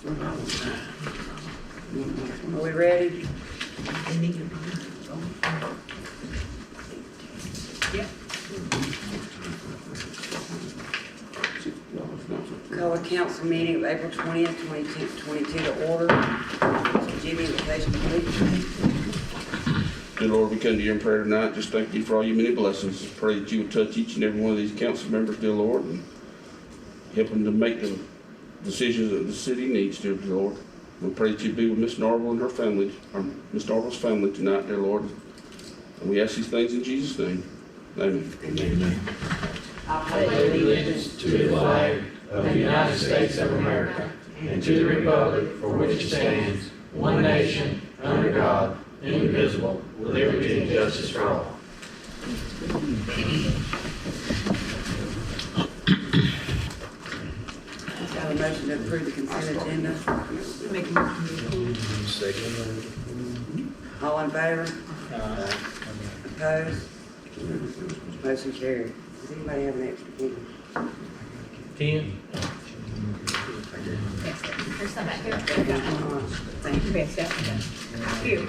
Are we ready? Call a council meeting of April 20th, 2022 to order. Jimmy, invitation, please. Dear Lord, we come to you in prayer tonight. Just thank you for all your many blessings. Pray that you would touch each and every one of these council members, dear Lord, and help them to make the decisions that the city needs, dear Lord. We pray that you be with Miss Narvel and her family, or Miss Narvel's family tonight, dear Lord. And we ask these things in Jesus' name. Amen. Amen. I pledge allegiance to the flag of the United States of America and to the republic for which it stands, one nation, under God, indivisible, with liberty and justice for all. Got a motion to approve the consent agenda. Make a motion. Second. All in favor? Opposed? Motion carried. Does anybody have an extra key? 10. There's some back here. Thank you. Best out. Here.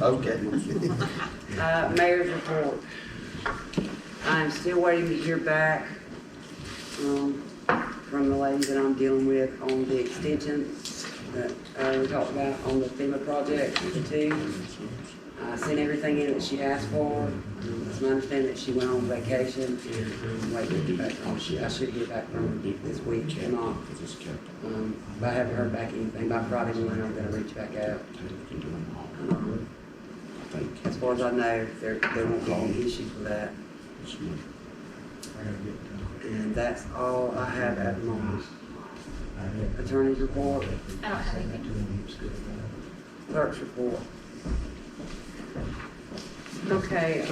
Okay. Okay. Mayor's report. I'm still waiting to hear back from the lady that I'm dealing with on the extension that we talked about on the FEMA project, the two. I sent everything in that she asked for. It's my understanding that she went on vacation. I'm waiting to get back on. I should get back from her this week or not. If I haven't heard back anything by Friday morning, I'm gonna reach back out. As far as I know, there won't be any issue for that. And that's all I have at the moment. Attorney's report, I don't have anything. clerk's report. Okay,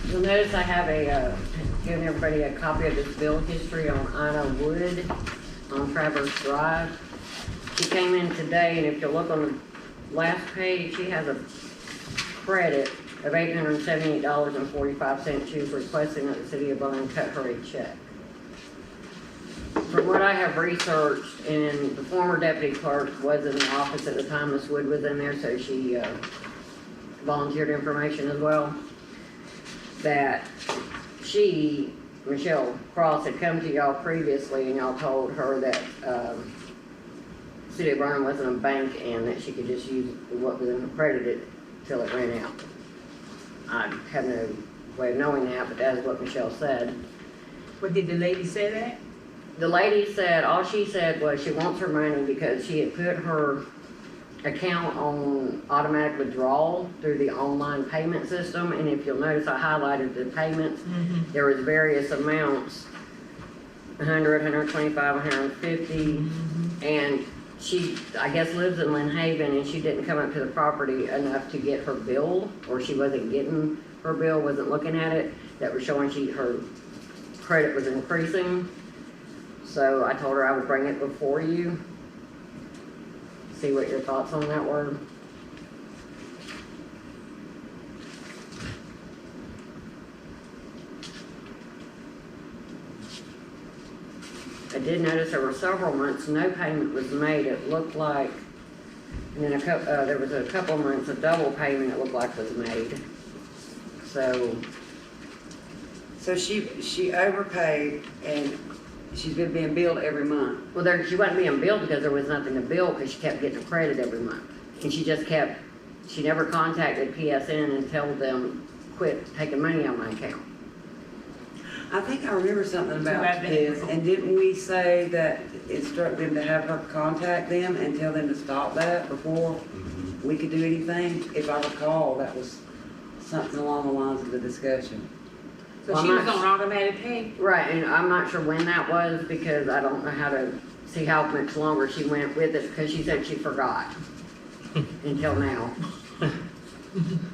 you'll notice I have given everybody a copy of this bill history on Ina Wood on Traverse Drive. She came in today, and if you look on the last page, she has a credit of $878.45. She was requesting that the city of Vernon cut her a check. From what I have researched, and the former deputy clerk was in the office at the time Ms. Wood was in there, so she volunteered information as well, that she, Michelle Cross, had come to y'all previously and y'all told her that City of Vernon wasn't a bank and that she could just use what was accredited till it ran out. I have no way of knowing that, but that is what Michelle said. What did the lady say that? The lady said, all she said was she wants her money because she had put her account on automatic withdrawal through the online payment system, and if you'll notice I highlighted the payments. There was various amounts, 100, 125, 150, and she, I guess, lives in Lynn Haven, and she didn't come up to the property enough to get her bill, or she wasn't getting her bill, wasn't looking at it, that was showing her credit was increasing. So I told her I would bring it before you. See what your thoughts on that were. I did notice there were several months no payment was made. It looked like, and then there was a couple months of double payment it looked like was made. So she overpaid, and she's been being billed every month. Well, she wasn't being billed because there was nothing to bill, because she kept getting a credit every month. And she never contacted PSN and told them, quit taking money out of my account. I think I remember something about this, and didn't we say that instruct them to have her contact them and tell them to stop that before we could do anything? If I recall, that was something along the lines of the discussion. So she was on automatic pay? Right, and I'm not sure when that was, because I don't know how to see how much longer she went with it, because she said she forgot until now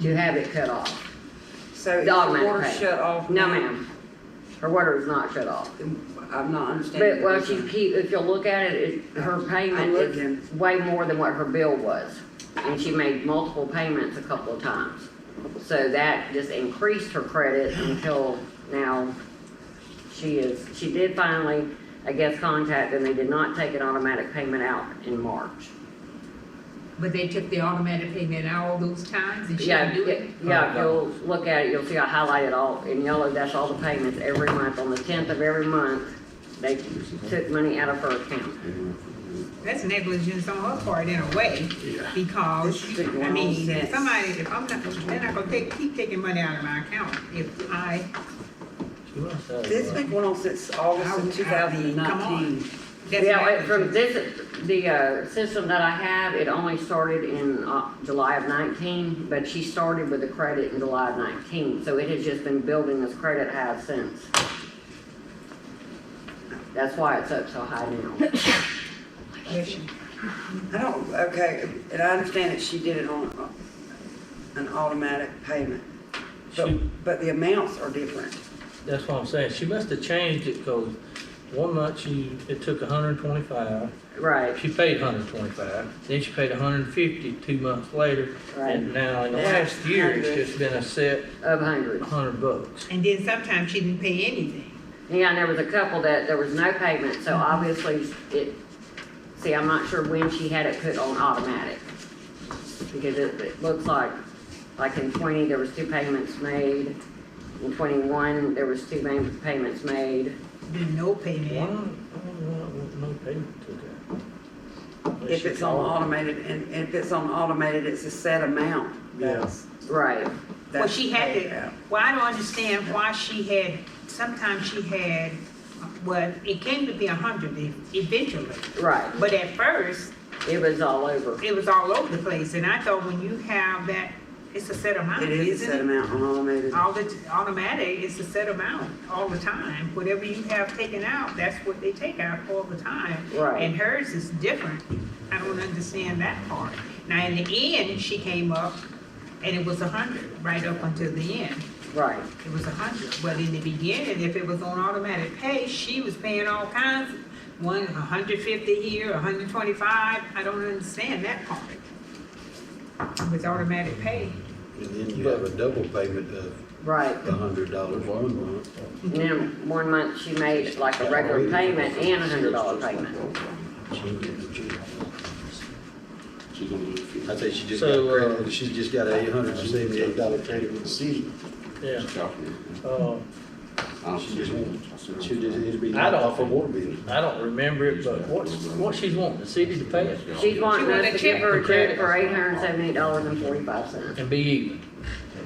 to have it cut off. So is the water shut off? No, ma'am. Her water is not shut off. I'm not understanding. But if you look at it, her payment is way more than what her bill was. and she made multiple payments a couple of times. So that just increased her credit until now she did finally, I guess, contact, and they did not take an automatic payment out in March. But they took the automatic payment out all those times and she Yeah, didn't do it? yeah, if you'll look at it, you'll see I highlighted all in yellow, that's all the payments every month. On the 10th of every month, they took money out of her account. That's negligence on her part in a way, because, I mean, if somebody, if I'm not, they're not gonna keep taking money out of my account. If I, This has been going on since August of 2019. that's Yeah, from negligence. the system that I have, it only started in July of 19, but she started with the credit in July of 19, so it has just been building this credit high since. That's why it's up so high now. I don't, okay, and I understand that she did it on an automatic payment, but the amounts are different. That's what I'm saying. She must have changed it because one month it took 125. Right, She paid 125. Then she paid 150 2 months later. right, And now in the last year, it's just been a set of hundreds. $100. And then sometimes she didn't pay anything. Yeah, and there was a couple that there was no payment, so obviously see, I'm not sure when she had it put on automatic. Because it looks like in 20, there was 2 payments made. In 21, there was 2 payments made. Then no payment. No payment took out. If it's on automated, and if it's on automated, it's a set amount. That's, Right, Well, that's she had paid to, out. well, I don't understand why she had, sometimes she had, well, it came to be 100 eventually. right. But at first, It was all over. it was all over the place, and I thought when you have that, it's a set amount, It is a isn't set it? amount on automated. All the, automatic, it's a set amount all the time. Whatever you have taken out, that's what they take out all the time. Right. And hers is different. I don't understand that part. Now, in the end, she came up, and it was 100, right up until the end. Right, It was 100, but in the beginning, if it was on automatic pay, she was paying all kinds, 150 here, 125, I don't understand that part. With automatic pay. And then you have a double payment of right. $100 one month. And then 1 month she made like a regular payment and $100 payment. She ain't getting no check. She's gonna do it. I think she just So, got credit, she just got a $878 credit with the city. Yeah. She just it'll be I don't- off her water bill. I don't remember it, but what she's wanting, the city to pay it She's wanting She want us a to check give her a for check credit. for $878.45. and be even.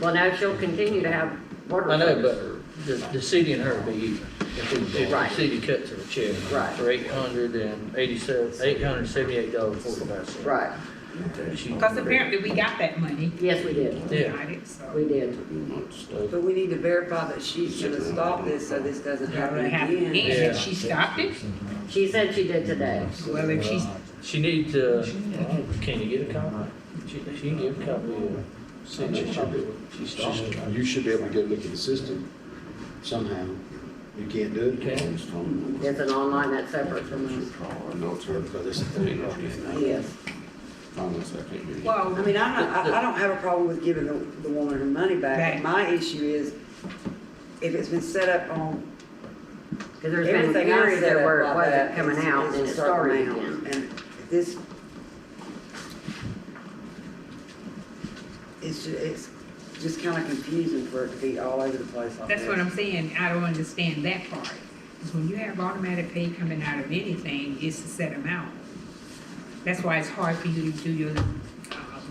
Well, no, she'll continue to have water I know, service. but the city and her be even. If Right. the city cuts her a check Right. for $878.45. Right, Because apparently we got that money. yes, we did, We Yeah. got it, so. we did. But we need to verify that she's gonna stop this, so this doesn't happen again. Yeah. And she stopped it? She said she did today. Well, if she's, She needs can you get a copy? She can give a copy of signature. She stopped it. You should be able to go look at the system somehow. You can't do it? Okay. It's an online that's separate from us. Because it's a thing. Yes. well, I mean, I don't have a problem with giving the woman her money back. Right. My issue is, if it's been set up on Because there's been everything else periods set there up where it like wasn't that, coming out is and a it certain started amount. again. And this, it's just kind of confusing for it to be all over the place like that. that's what I'm saying, I don't understand that part. Because when you have automatic pay coming out of anything, it's a set amount. That's why it's hard for you to do your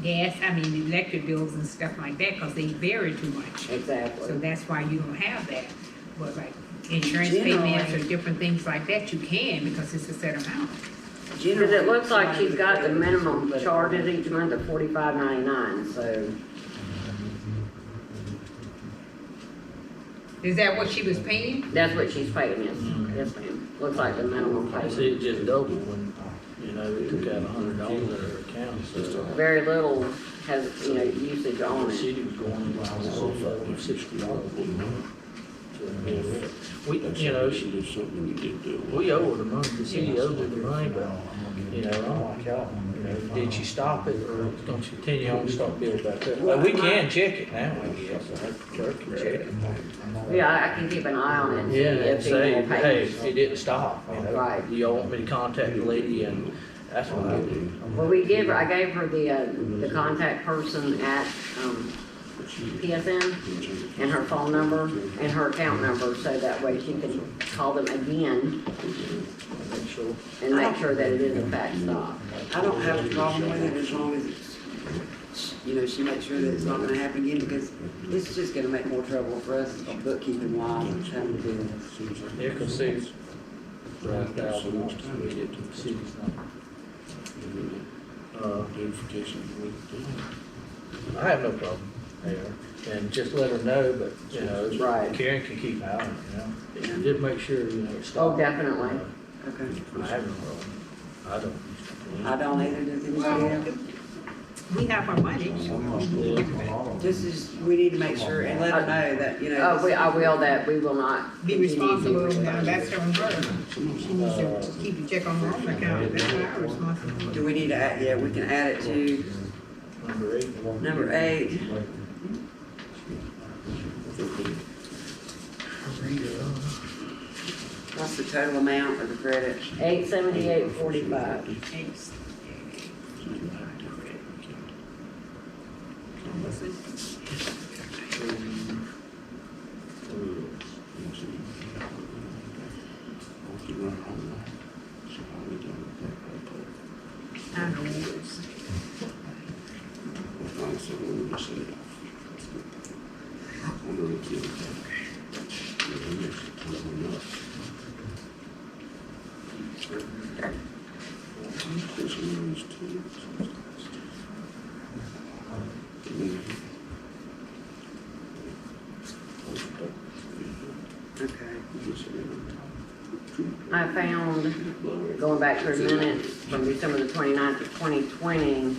gas, electric bills and stuff like that, because they vary too much. So Exactly. that's why you don't have that. But like insurance Generally- payments or different things like that, you can, because it's a set amount. Because it looks like she's got the minimum charges each month of $45.99, so. Is that what she was paying? That's what she's paying, yes, yes ma'am. Looks like the minimum I see payment. it just doubled when, they took out $100 out of her account, so. Very little has, usage on The it. city was going $60. So We, you know, There's something you did do. we owe her the money, the city owes her the money, but, you know, I'm like y'all, you know, did she stop it or don't she continue on to start billing back up? Well, we can check it now, I guess, our clerk can check it. Yeah, I can keep an eye on it and see Yeah, and if say, people hey, pay. it didn't stop, you know? Right. Do y'all want me to contact the lady, and that's what I do. Well, I gave her the contact person at, PSN and her phone number and her account number, so that way she can call them again Make sure. and make sure that it is in fact stopped. I don't have a problem with it as long as it's, you know, she makes sure that it's not gonna happen again, because it's just gonna make more trouble for us bookkeeping wise, having to do this. Yeah, cause see, $5,000 we did to the city's not. Identification. I have no problem there, and just let her know, but, you know, Right. Karen can keep an eye on it, you know? Just make sure, you know, it's stopped. Oh, definitely. Okay. I have no problem. I don't. I don't either, does anybody else? We have our money, so we Just as, we need to make sure and let her know that, you know. I will that we will not. be continue to- responsible, now that's on her. She needs to keep a check on her own account, that's not our responsibility. Do we need to add, yeah, we can add it to Number 8. number 8. What's the total amount of the credit? 878.45. What's it? I know it's. Okay. I found, going back through minutes from December the 29th of 2020,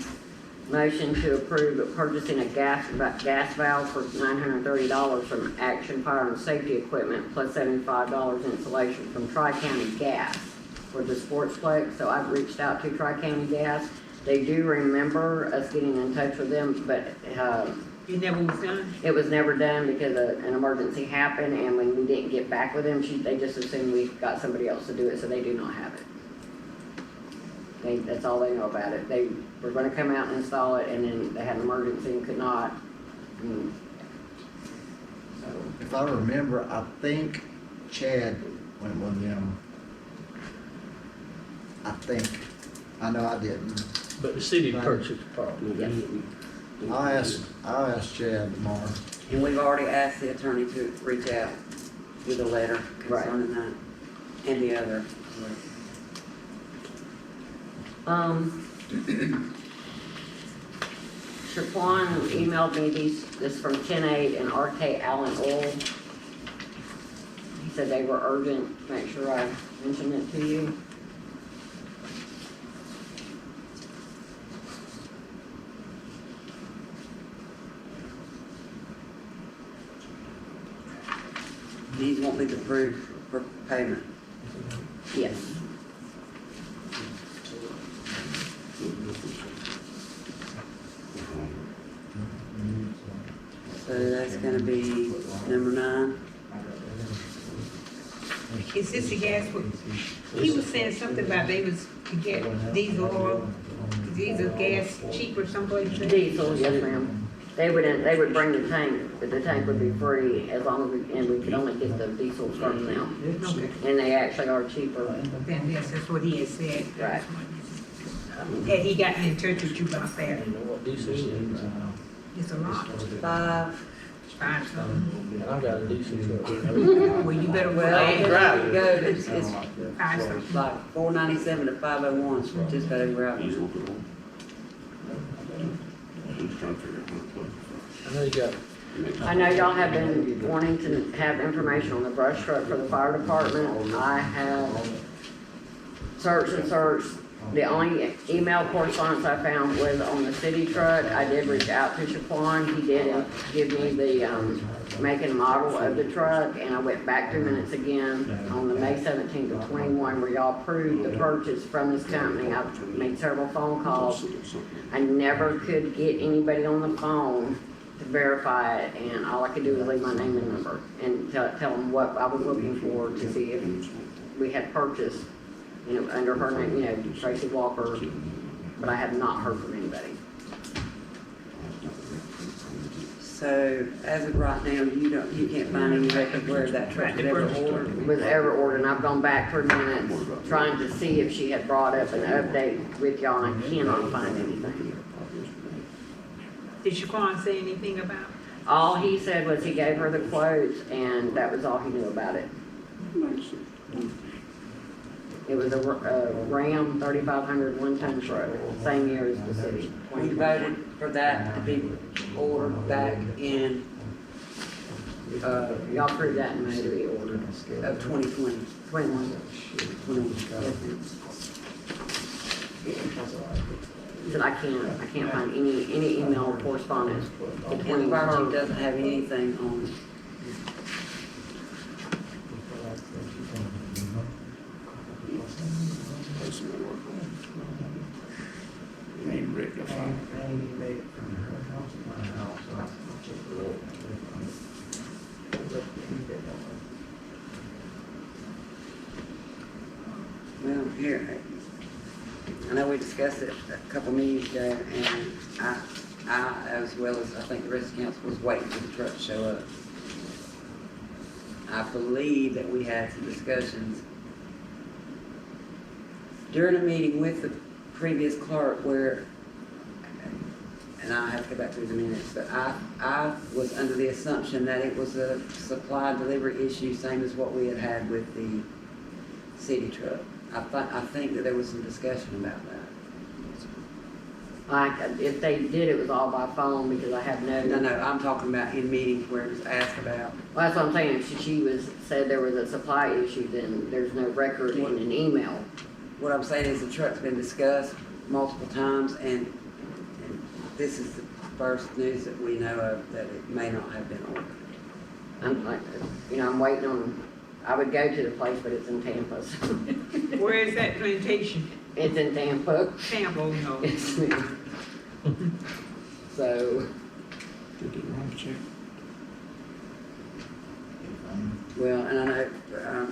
motion to approve purchasing a gas valve for $930 from Action Fire and Safety Equipment plus $75 installation from Tri-County Gas for the Sportsplex. So I've reached out to Tri-County Gas. They do remember us getting in touch with them, but It never was done? it was never done because an emergency happened, and when we didn't get back with them, they just assumed we got somebody else to do it, so they do not have it. That's all they know about it. They were gonna come out and install it, and then they had an emergency and could not. And so, If I remember, I think Chad went with them. I think. I know I didn't. But the city purchased the property. yes. I'll ask Chad tomorrow. And we've already asked the attorney to reach out with a letter Right. concerning that and the other. Shaquan emailed me this from 10-8 and RK Allen Oil. He said they were urgent. Make sure I mention it to you. These won't be approved for payment. Yes. So that's gonna be number 9. Is this the gas, he was saying something about they was to get diesel oil, is diesel gas cheaper someplace? Diesel, yes ma'am. They would bring the tank, but the tank would be free as long as we could only get the diesel from them. Okay, And they actually are cheaper. then yes, that's what he had said. Right. Had he gotten in touch with you about that? You know what diesel is? It's a lot, 5. five something. And I got a diesel truck. Well, you better, Well, well, there you go. It's five something. like 497 to 501 for just about every hour. I know you got, I know y'all have been wanting to have information on the brush truck for the fire department. I have searched and searched The only email correspondence I found was on the city truck. I did reach out to Shaquan. He did give me the, make and model of the truck, and I went back 2 minutes again on the May 17th of 21, where y'all approved the purchase from this company. I've made several phone calls. I never could get anybody on the phone to verify it, and all I could do was leave my name and number and tell them what I was looking for to see if we had purchased, you know, under her name, you know, Tracy Walker, but I have not heard from anybody. So as of right now, you can't find any record where that truck was ever ordered? Was ever ordered, and I've gone back 3 minutes trying to see if she had brought up an update with y'all, and I cannot find anything. Did Shaquan say anything about? All he said was he gave her the quotes, and that was all he knew about it. It was a Ram 3500 one-ton truck, same year as the city. We voted for that to be ordered back in, Y'all approved that in May to be ordered. of 2020. 21. He said I can't find any email correspondence And the between fire chief her. doesn't have anything on it. Ain't rectified. Well, here, I know we discussed it a couple meetings ago, and I, as well as I think the rest of the council, was waiting for the truck to show up. I believe that we had some discussions during a meeting with the previous clerk where, and I have to go back through the minutes, but I was under the assumption that it was a supply delivery issue, same as what we had had with the city truck. I think that there was some discussion about that. If they did, it was all by phone because I have No, I'm talking about in meetings where it was asked about. Well, that's what I'm saying. If she said there was a supply issue, then there's no record in an email. What I'm saying is the truck's been discussed multiple times, and this is the first news that we know of that it may not have been ordered. I'm like, I'm waiting on, I would go to the place, but it's in Tampa. So. Where is that plantation? It's in Tampa. Tampa, no. It's so, Did it wrong check? Well, and I know our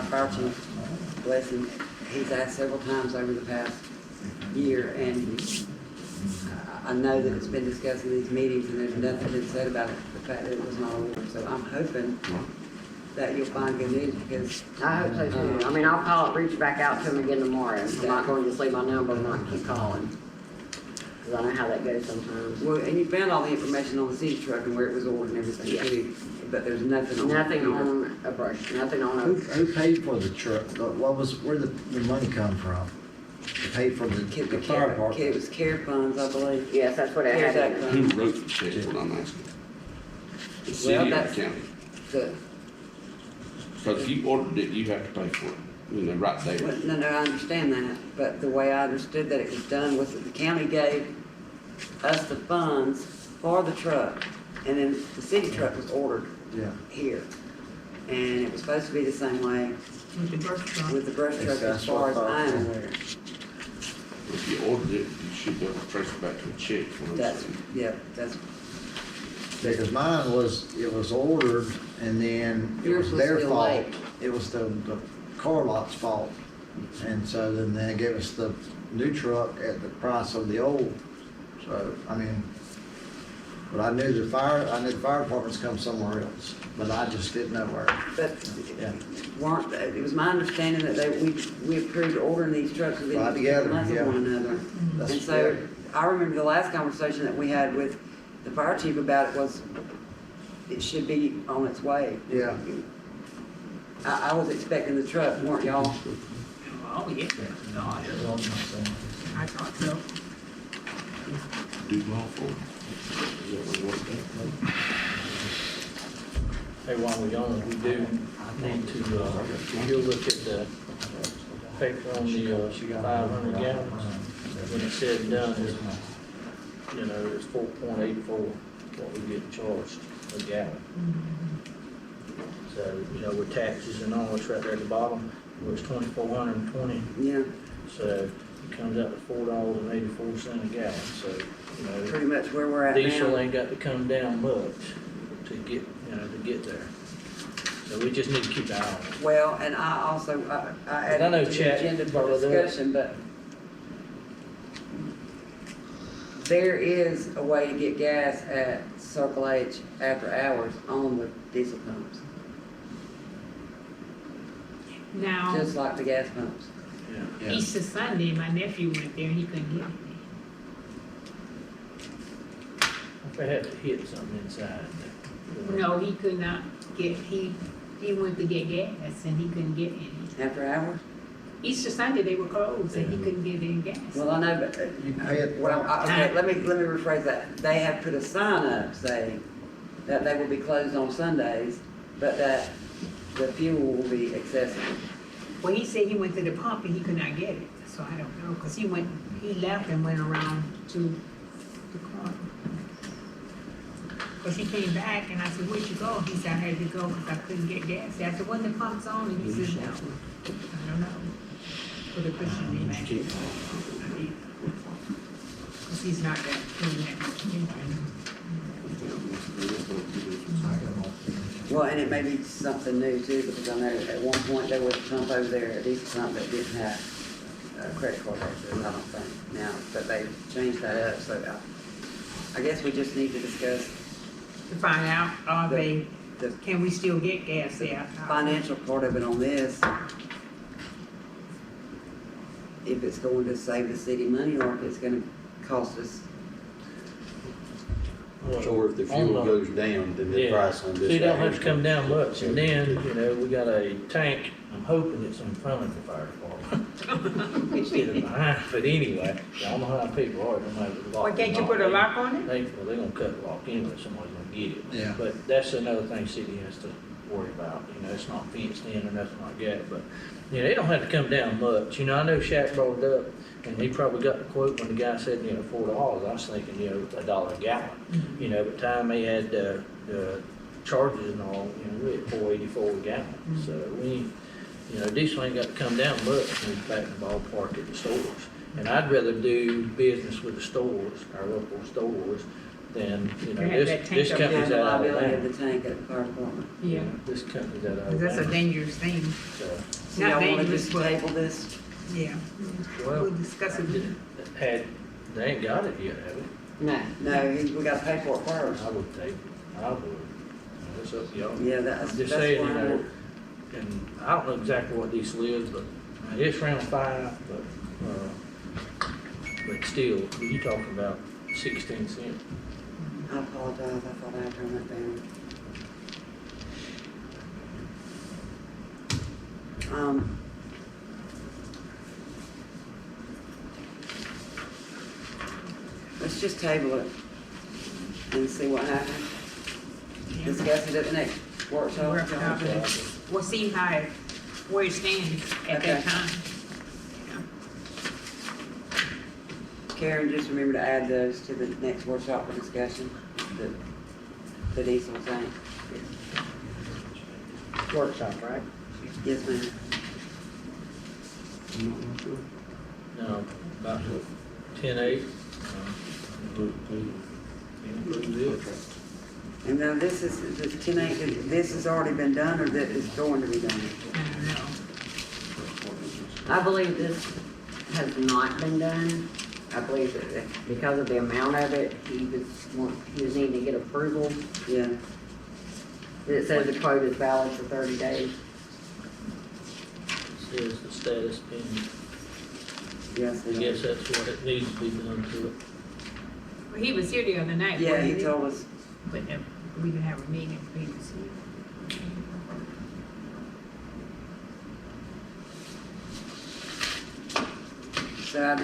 fire chief, bless him, he's asked several times over the past year, and I know that it's been discussed in these meetings, and there's nothing been said about it, the fact that it was not ordered. So I'm hoping that you'll find good news, because I hope so too. I mean, I'll reach back out to him again tomorrow. I'm not going to just leave my number and not keep calling. Because I know how that goes sometimes. well, and you found all the information on the city truck and where it was ordered and everything Yeah. too, but there's nothing on. Nothing either. on a brush, nothing on Who paid for the truck? Where the money come from? To pay for the fire It department? was care funds, I believe. Yes, that's what it Here's had. that Who fund. wrote the check, is what I'm asking? The Well, city or the that's- county? The- So if you ordered it, you have to pay for it, right there. well, no, I understand that, but the way I understood that it was done was that the county gave us the funds for the truck, and then the city truck was ordered Yeah. here. And it was supposed to be the same way With the brush truck. with the brush truck, as That's far what as I thought, I'm yeah. aware. If you ordered it, you should be able to trace it back to a check. is what I'm That's, saying. yeah, that's, Because mine it was ordered and then it Yours was was their still fault. late. It was the car lot's fault. And so then they gave us the new truck at the price of the old. So, I mean, but I knew the fire department's come somewhere else, but I just didn't know where. but Yeah. it was my understanding that we approved ordering these trucks within Right 2 together, months of yeah. one another. That's And so, correct. I remember the last conversation that we had with the fire chief about it was, it should be on its way. Yeah. I was expecting the truck, weren't y'all? Oh, yeah. No, I thought so. Do lawful. Is that what you want to do? Hey, while we're on it, we do need to, you'll look at the paper on the 500 gallons. When it's said and done, it's, you know, it's 4.84 what we get charged a gallon. So, you know, with taxes and all, it's right there at the bottom, where it's 2,420. Yeah, So it comes out to $4.84 a gallon. So, you know, pretty much where we're at diesel now. ain't got to come down much to get, you know, to get there. So we just need to keep an eye on it. Well, and I also, I I added know it to the Chat agenda for brought it up. discussion, but there is a way to get gas at Circle H after hours on the diesel pumps, Now, just like the gas pumps. Yeah. Easter Sunday, my nephew went there and he couldn't get If I had to hit something inside. any. No, he could not get, he went to get gas and he couldn't get any. After hours? Easter Sunday, they were closed and he couldn't get any gas. Well, I know, but, You pay it. okay, let me rephrase that. They have put a sign up saying that they will be closed on Sundays, but that the fuel will be accessible. Well, he said he went to the pump and he could not get it, so I don't know, cause he left and went around to the corner. Cause he came back and I said, where'd you go? He said, I had to go because I couldn't get gas. I said, when the pump's on? And he said, no, I don't know. For the Christian name, cause he's not that clean. Well, and it may be something new too, because I know at one point there was a pump over there, a diesel pump that didn't have a credit card access, I don't think, now, but they changed that up, so I guess we just need to discuss To find out, are they, the can we still get gas there? financial part of it on this. If it's going to save the city money or if it's gonna cost us. Or if the fuel goes down, then the Yeah. price on this. See, it don't right have to come down much, and then, you know, we got a tank, I'm hoping it's in front of the fire department. Instead of behind, but anyway, y'all know how people are, no matter the lock. Why can't you put a lock on it? Well, they're gonna cut the lock anyway, somebody's gonna get it. Yeah. But that's another thing city has to worry about, you know, it's not fenced in or nothing like that, but, you know, it don't have to come down much. You know, I know Shaq brought it up, and he probably got the quote when the guy said, you know, $4, I was thinking, you know, $1 a gallon. You know, by the time they had the charges and all, you know, we had $4.84 a gallon. So we, you know, diesel ain't got to come down much when it's back in the ballpark at the stores. And I'd rather do business with the stores, our local stores, than, you know, They have that this tank up there. company's The out of liability of Alabama. the tank at the fire department. Yeah, This company's out of 'cause that's a Alabama. dangerous thing. So, So y'all Not wanna dangerous, just but, table this? yeah. well, We'll discuss it. they ain't got it yet, have they? No, we gotta pay for it first. I would take, I would. It's up to y'all. Yeah, I'm that's just why saying, you I know, want- and I don't know exactly what diesel is, but it's around 5, but still, you talking about 16 cents. I apologize, I thought I had turned that down. Let's just table it and see what happens. Discuss it at the next workshop. Workshop. We'll see where it stands at that Okay. time. Karen, just remember to add those to the next workshop for discussion, the diesel tank. Workshop, right? Yes, ma'am. No, about 10-8. And now this is, the 10-8, this has already been done or that is going to be done? I don't know. I believe this has not been done. I believe that because of the amount of it, he was needing to get approval. Yeah. It says the quote is valid for 30 days. Says the status pending. Yes. I guess that's what it needs to be done to it. Well, he was here the other night. Yeah, wasn't he told us. But we didn't have a meeting, he was here. So I'm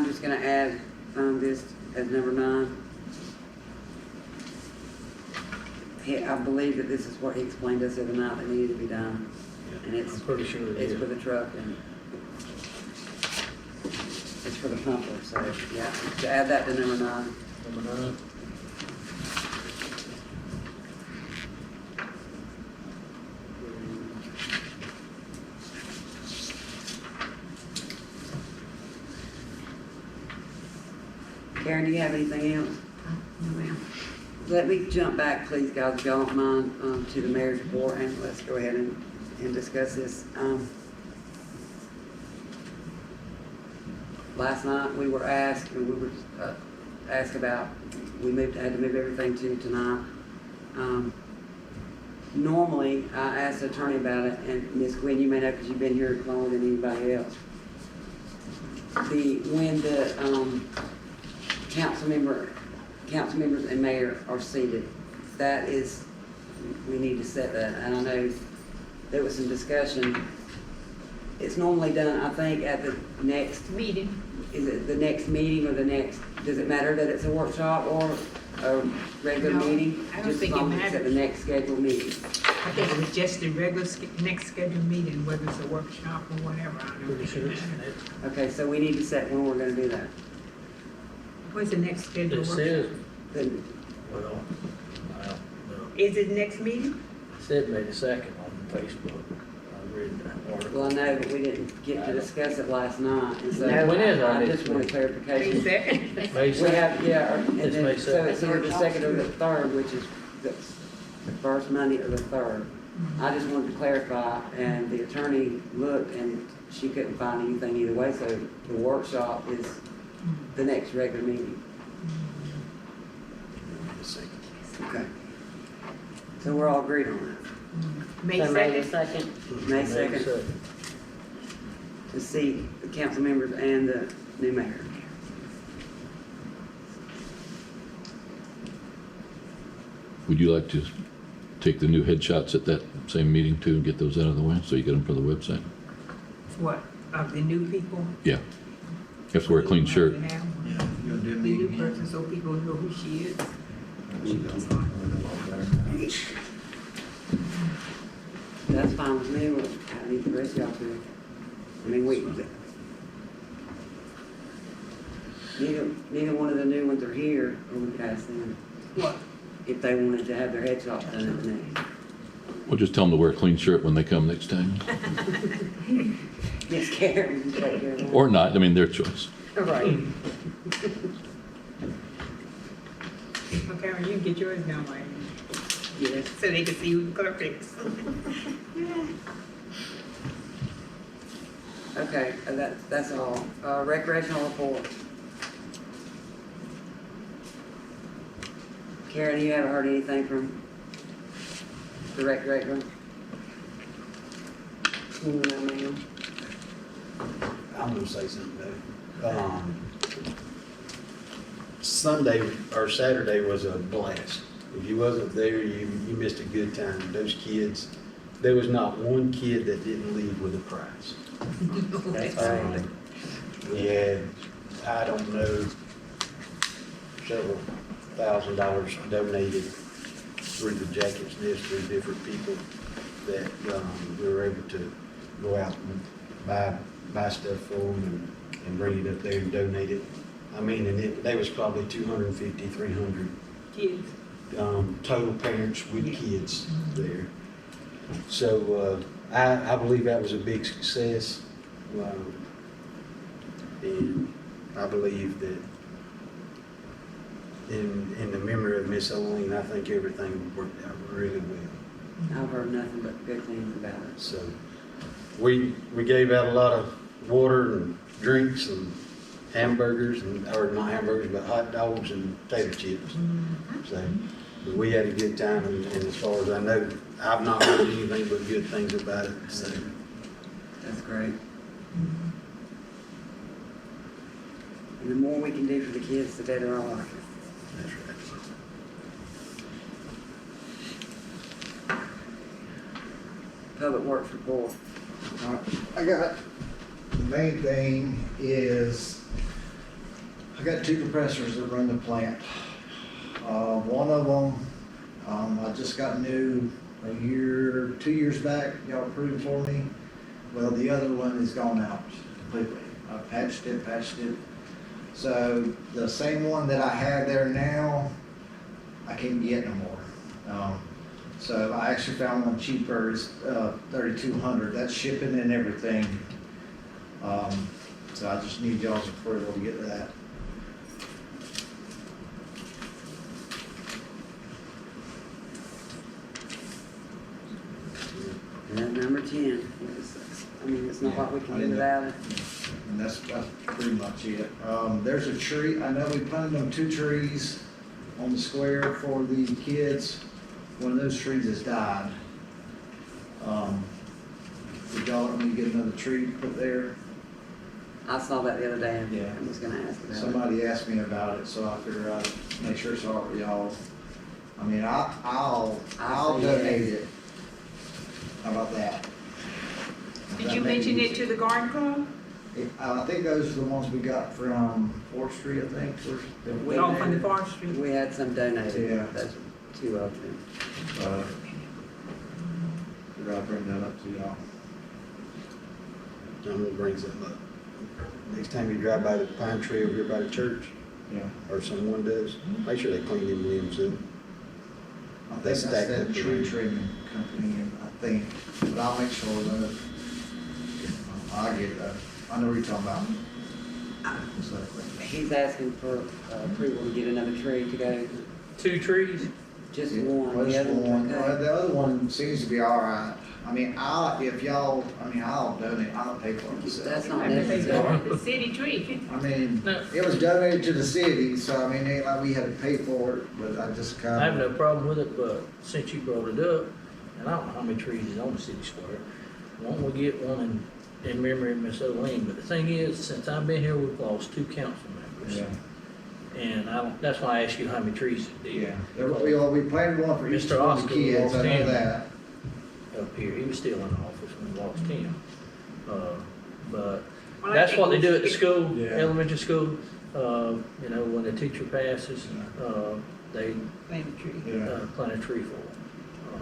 just gonna add, this as number 9. I believe that this is what he explained to us the other night that needed to be done. And I'm pretty sure it it's is. for the truck and It's for the pumper, so, yeah, to add that to number 9. Number 9. Karen, do you have anything else? No, ma'am. Let me jump back, please, guys, if y'all don't mind, to the mayor's report, and let's go ahead and discuss this. Last night, we were asked, and we were asked about, had to move everything to tonight. Normally, I asked the attorney about it, and Ms. Quinn, you may know because you've been here longer than anybody else. When the council members and mayor are seated, that is, we need to set that. And I know there was some discussion. It's normally done, I think, at the next, Meeting. is it the next meeting or the next, does it matter that it's a workshop or a regular No, meeting? I don't Just as think it long as it's at the matters. next scheduled meeting. I think it was just the regular, next scheduled meeting, whether it's a workshop or whatever, I don't Pretty sure think it's it matters. Okay, so we need to set when we're gonna do that. What's the next scheduled It workshop? says, Then, well, I don't know. Is it next meeting? It said May the 2nd on Facebook. I read that article. well, I know, but we didn't get to discuss it last night, and so No, when is our I next just wanted meeting? May clarification. 2nd? May We 2nd. have, yeah, and It's then, May so 2nd. it's either the 2nd or the 3rd, which is the first Monday or the 3rd. I just wanted to clarify, and the attorney looked, and she couldn't find anything either way, so the workshop is the next regular meeting. Okay. So we're all agreed on May So May the 2nd? 2nd. that. May 2nd, to see the council members and the new mayor. Would you like to take the new headshots at that same meeting too and get those out of the way so you get them for the website? What, of the new people? Yeah. You have to wear a clean shirt. The You gonna do a new meeting? person, so people know who she is. That's fine with me, I need the rest of y'all to. I mean, neither one of the new ones are here, or we could ask them What? if they wanted to have their headshots done at the next. We'll just tell them to wear a clean shirt when they come next time. Yes, Karen, you take care of that. Or not, I mean, their choice. Right. Okay, well, you can get yours done, like, Yes. so they can see who the clerk is. Okay, that's all. Recreational report. Karen, you haven't heard anything from the rec director? No, ma'am. I'm gonna say something though. Sunday or Saturday was a blast. If you wasn't there, you missed a good time. Those kids, there was not one kid that didn't leave with a prize. That's right. We had, I don't know, several $1,000 donated through the Jackets Nest through different people that we were able to go out and buy stuff for them and bring it up there and donate it. I mean, and there was probably 250, 300 Kids. total parents with kids there. So I believe that was a big success. And I believe that in the memory of Miss Oline, I think everything worked out really well. I've heard nothing but good things about it. So we gave out a lot of water and drinks and hamburgers or not hamburgers, but hot dogs and potato chips. So but we had a good time, and as far as I know, I've not heard anything but good things about it. So That's great. And the more we can do for the kids, the better I like it. that's right. Public Works report. I got, the main thing is, I got 2 compressors that run the plant. One of them, I just got new 2 years back, y'all approved for me. Well, the other one is gone out completely. I patched it. So the same one that I have there now, I can't get no more. So I actually found one cheaper, it's $3,200, that's shipping and everything. So I just need y'all's approval to get that. And then number 10, it's not like we can do without it. And that's pretty much it. There's a tree, I know we planted them 2 trees on the square for the kids. One of those trees has died. Did y'all want me to get another tree put there? I saw that the other day, and Yeah. I was gonna ask about it. Somebody asked me about it, so I figured I'd make sure it's all right with y'all. I mean, I'll say donate yes. it. How about that? Did you mention it to the garden club? I think those are the ones we got from 4th Street, I think. Oh, from the forestry? We had some donated, Yeah. those 2 of them. Figured I'd bring that up to y'all. I'm gonna bring something up. Next time you drive by the pine tree over here by the church, Yeah. or someone does, make sure they clean them limbs up. I think That's that's stacked that up tree around. trimming company, I think, but I'll make sure that, I'll get that. I know what you're talking about. So, He's asking for approval to get another tree to go, 2 trees? just yeah, one, well, the just other one. one. okay. The other one seems to be all right. I mean, I'll donate, I'll pay for it myself. That's not necessary. The city tree. I mean, No. it was donated to the city, so I mean, it ain't like we had to pay for it, but I just I have kinda. no problem with it, but since you brought it up, and I don't know how many trees is on the city square, why don't we get one in memory of Miss O'Lean? But the thing is, since I've been here, we've lost 2 council members. Yeah, And that's why I asked you how many trees it did. yeah. We planted one for each Mr. one of the Oscar kids, I lost know him. that. Up here, he was still in office when we lost him. But Well, I that's think what they we do at the should- school, Yeah. elementary school. You know, when the teacher passes, they Plant a tree. Yeah. plant a tree for them.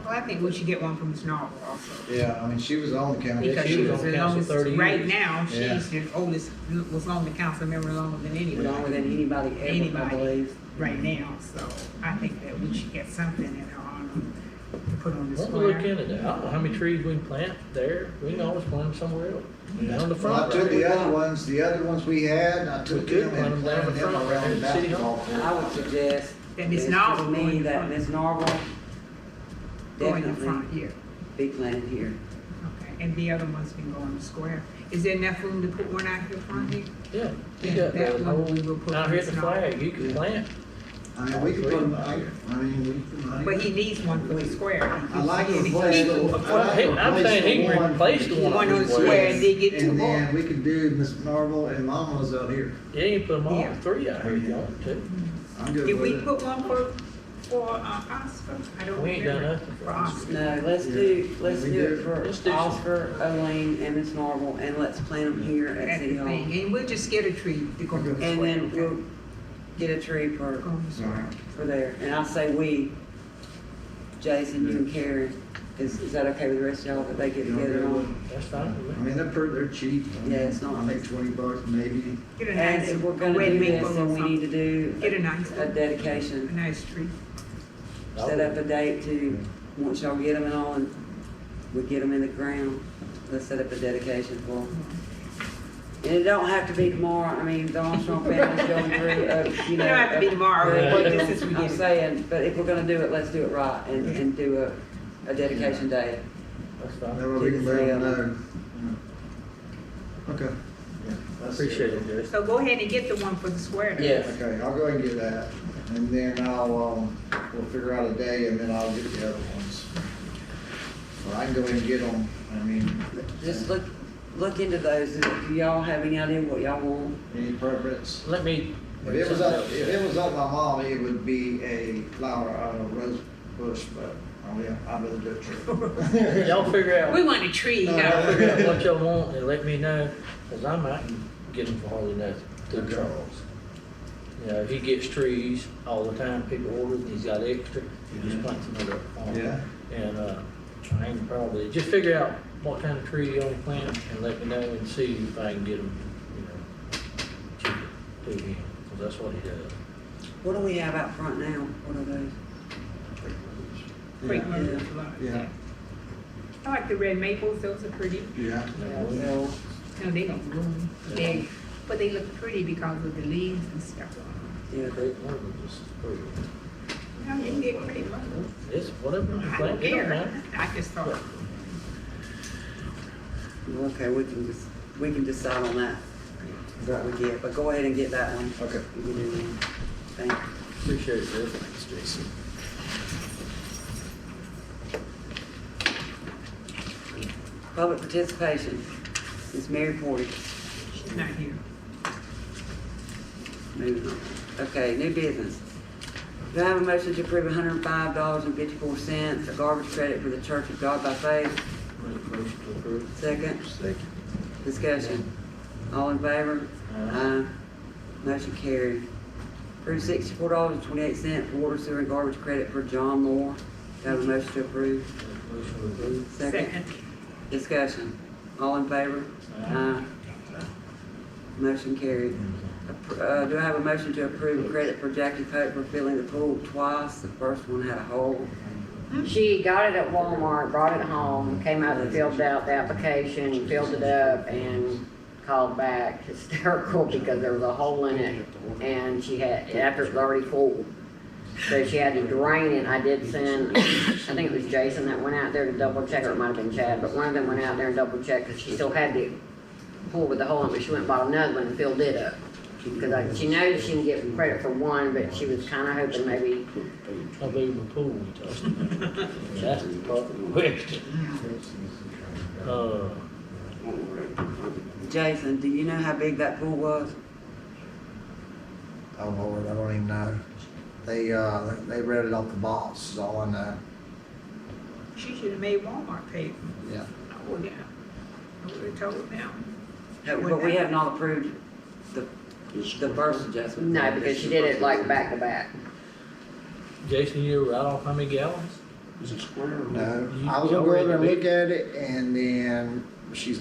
Well, I think we should get one from Ms. Norval also. Yeah, I mean, she was on the county. Because she she was was on the council longest, 30 right years. now, Yeah. she's the oldest, was on the council member longer than anyone. Longer than anybody ever, I Anybody. believe. Right now, so I think that we should get something in her honor to put on the Why don't we look square. into that? I don't know how many trees we can plant there. We can always plant them somewhere else. Down the Well, I front. took right? the other ones we had, I took We could them plant and them down planted the them front around the at City basketball Hall. court. I would suggest, That Ms. it's Norval to go me, in that front. Ms. Norval Go in the definitely front, yeah. be planted here. Okay, and the other ones can go in the square. Is there enough room to put one out here front here? Yeah, you Yeah, got that the one whole, we will put out on here at this the knob. flag, you can plant. I mean, we could put them out here. I mean, we could. But he needs one for the square. I like to He needs replace the. one. I'm saying he can replace the one One on on the the square. square and then get 2 And more. then we could do Miss Marvel and Mama's out here. Yeah, you can put them all, Yeah. 3 out here if you want to. I'm good Did with we it. put one for Oscar? I don't We ain't done remember. nothing For for Oscar. No, let's do it Let's for do some. Oscar, Oline, and Miss Norval, and let's plant them here at That's City the Hall. thing, and we'll just get a tree to go on the square. And then okay? we'll get a tree Go on the square. for there. And I'll say we, Jason, you and Karen, is that okay with the rest of y'all that they get together on? That's fine with I me. mean, they're cheap. Yeah, it's not- I think $20 maybe. Get a And nice if we're gonna red do maple this, or then we need to something. do Get a nice a one, a dedication. nice tree. Set up a date to, once y'all get them and all, and we get them in the ground, let's set up a dedication for them. And it don't have to be tomorrow, I mean, the Armstrong family's going through, you know. It don't have to be tomorrow, Yeah. but this is I'm beginning. saying, but if we're gonna do it, let's do it right and do a dedication day. That's That fine. way we can let them know. Okay. Yeah, that's Appreciate it, Jason. So go ahead and get the one for the square. then. Yes. Okay, I'll go ahead and get that, and then we'll figure out a day, and then I'll get the other ones. Or I can go ahead and get them, I mean, Just look into those, do y'all have any idea what y'all want? any preference? Let me. If it was up my mom, it would be a flower, rose bush, but, oh yeah, I'd rather do a tree. Y'all figure out. We want a tree, you Y'all know. figure out what y'all want and let me know, cause I might get them for hardly nothing to Okay. Charles. You know, he gets trees all the time, people order, and he's got extra, he just plants them up for 'em. Yeah. And, I can probably, just figure out what kind of tree you want to plant and let me know and see if I can get them, you know, to him, because that's what he does. What do we have out front now? What are those? Quick Yeah. move, a lot of Yeah. that. I like the red maples, those are pretty. Yeah. Well, No, they don't bloom. But they look pretty because of the leaves and stuff on them. yeah, They want to just pretty. No, you can get pretty ones. It's whatever you I don't plant, it don't care. matter. I just thought, okay, we can decide on that, what we get, but go ahead and get that one. Okay. You can do that. Thank you. Appreciate it, Rick. Thanks, Jason. Public participation, Ms. Mary Porter, she's not here. moving on. Okay, new business. Do I have a motion to approve $105.54, a garbage credit for the Church of God by Faith? Make a motion to approve. Second, Second. discussion. All in favor? Aye. Motion carried. Approve $64.28 for water, sewer, and garbage credit for John Moore. Do I have a motion to approve? Motion to approve. Second, discussion. All in favor? Aye. Motion carried. Do I have a motion to approve a credit for Jackie Pope for filling the pool twice? The first one had a hole. She got it at Walmart, brought it home, came out and filled out the application, filled it up, and called back hysterical because there was a hole in it, and she had, after it was already full. So she had to drain it. I did send, I think it was Jason that went out there to double check, or it might have been Chad, but one of them went out there and double checked, because she still had the pool with the hole in it, but she went and bought another one and filled it up. Because she knows she can get credit for one, but she was kinda hoping maybe, How big of a pool we talking about? That's the proper question. Jason, do you know how big that pool was? Oh Lord, I don't even know. They read it off the box, is all I know. She should have made Walmart pay. Yeah. I would have. I would have told them. But we have not approved the first adjustment. no, because she did it like back to back. Jason, you ever write off how many gallons? Is it square or? No, You- I was you gonna go over and already look at it, and then she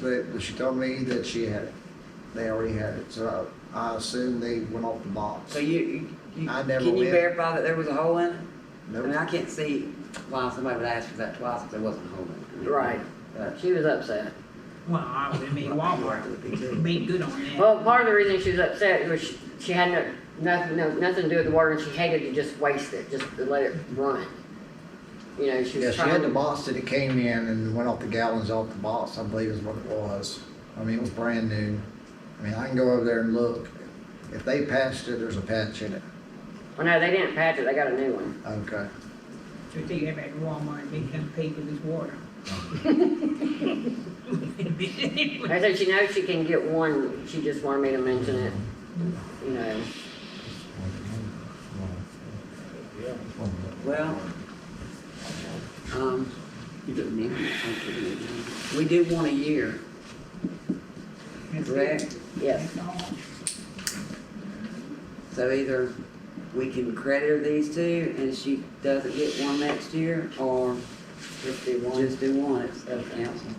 told me that she had it. They already had it, so I assumed they went off the box. So you I never can you went. verify that there was a hole in it? I mean, Nope. I can't see why somebody would ask for that twice if there wasn't a hole in it. I mean, Right. but- She was upset. Well, I would have made Walmart made good on that. Well, part of the reason she was upset was she had nothing to do with the water, and she hated to just waste it, just to let it run. You know, she Yeah, was she had trying the to. box that it came in and went off the gallons off the box, I believe is what it was. I mean, it was brand new. I mean, I can go over there and look. If they patched it, there's a patch in it. Well, no, they didn't patch it, they got a new one. Okay. So take that back to Walmart and make them pay for this water. I said she knows she can get one, she just wanted me to mention it, you know. Yeah. Well, we do one a year, correct? Yes, That's all. So either we can credit her these two and she doesn't get one next year, or just do one. just do one, it's up to council.